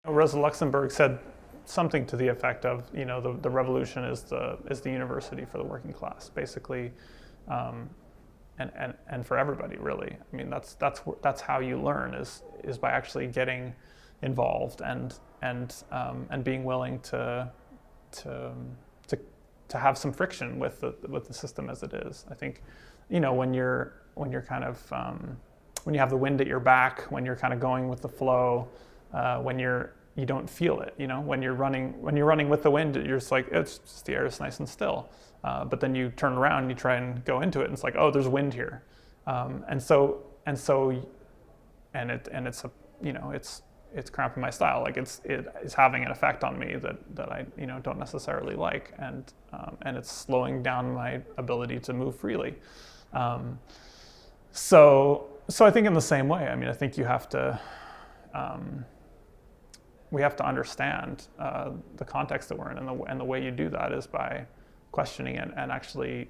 Rosa Luxemburg said something to the effect of, the revolution is the university for the working class, basically, and for everybody, really. I mean, that's how you learn is by actually getting involved and being willing to have some friction with the system as it is. I think, when you're kind of when you have the wind at your back, when you're kind of going with the flow, when you don't feel it, when you're running with the wind, you're just like, it's just the air is nice and still. But then you turn around and you try and go into it, and it's like, oh, there's wind here. It's cramping my style. Like it's having an effect on me that I don't necessarily like, and it's slowing down my ability to move freely. So I think in the same way, I mean, I think you have to. We have to understand the context that we're in, and the way you do that is by questioning it and actually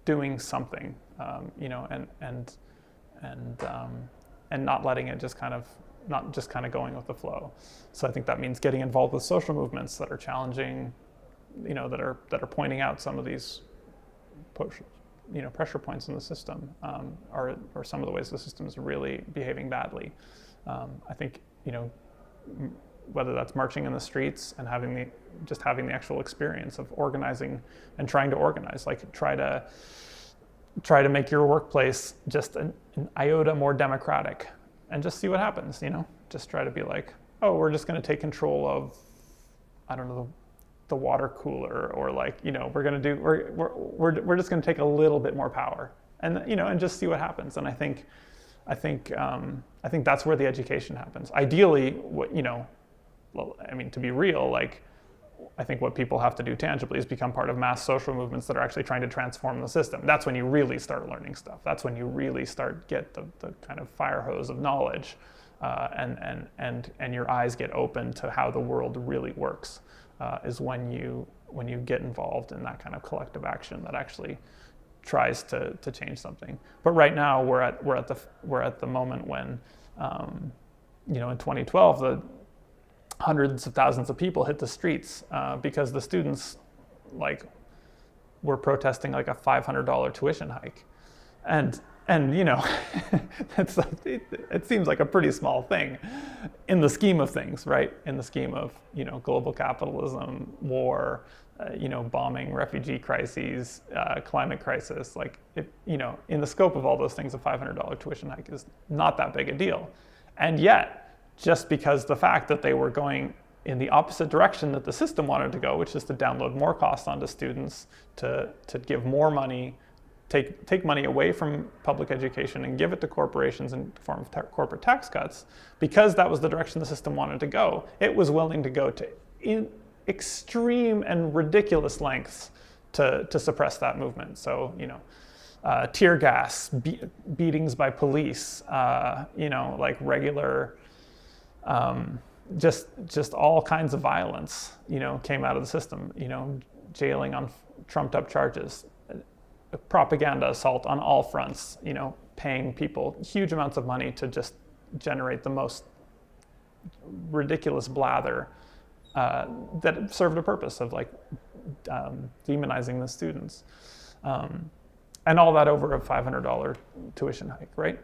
doing something, and not letting it not just kind of going with the flow. So I think that means getting involved with social movements that are challenging, that are pointing out some of these pressure points in the system, or some of the ways the system is really behaving badly. I think whether that's marching in the streets and having the actual experience of organizing and trying to organize, like try to make your workplace just an iota more democratic, and just see what happens. Just try to be like, oh, we're just going to take control of, I don't know, the water cooler, or like, we're just going to take a little bit more power, and just see what happens. And I think that's where the education happens. Ideally, to be real, like, I think what people have to do tangibly is become part of mass social movements that are actually trying to transform the system. That's when you really start learning stuff. That's when you really get the kind of fire hose of knowledge, and your eyes get open to how the world really works. Is when you get involved in that kind of collective action that actually tries to change something. But right now we're at the moment when, in 2012, the hundreds of thousands of people hit the streets because the students were protesting like a $500 tuition hike, and it seems like a pretty small thing in the scheme of things, right? In the scheme of global capitalism, war, bombing, refugee crises, climate crisis. Like, in the scope of all those things, a $500 tuition hike is not that big a deal, and yet, just because the fact that they were going in the opposite direction that the system wanted to go, which is to download more costs onto students, to give more money, take money away from public education and give it to corporations in the form of corporate tax cuts, because that was the direction the system wanted to go, it was willing to go to extreme and ridiculous lengths to suppress that movement. So, tear gas, beatings by police, like regular, just all kinds of violence, came out of the system, jailing on trumped up charges, propaganda assault on all fronts, paying people huge amounts of money to just generate the most ridiculous blather that served a purpose of demonizing the students, and all that over a $500 tuition hike, right?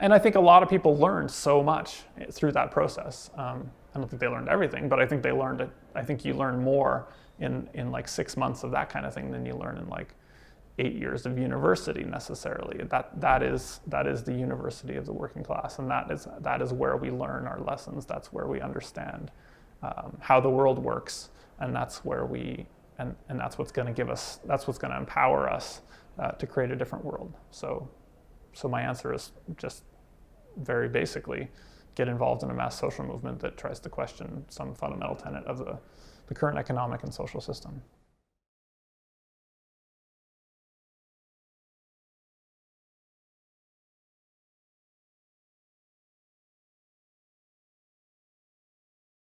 And I think a lot of people learned so much through that process. I don't think they learned everything, but I think they learned it. I think you learn more in like 6 months of that kind of thing than you learn in like 8 years of university necessarily. That is the university of the working class, and that is where we learn our lessons. That's where we understand how the world works, and that's where and that's what's going to give us. That's what's going to empower us to create a different world. So my answer is just very basically, get involved in a mass social movement that tries to question some fundamental tenet of the current economic and social system.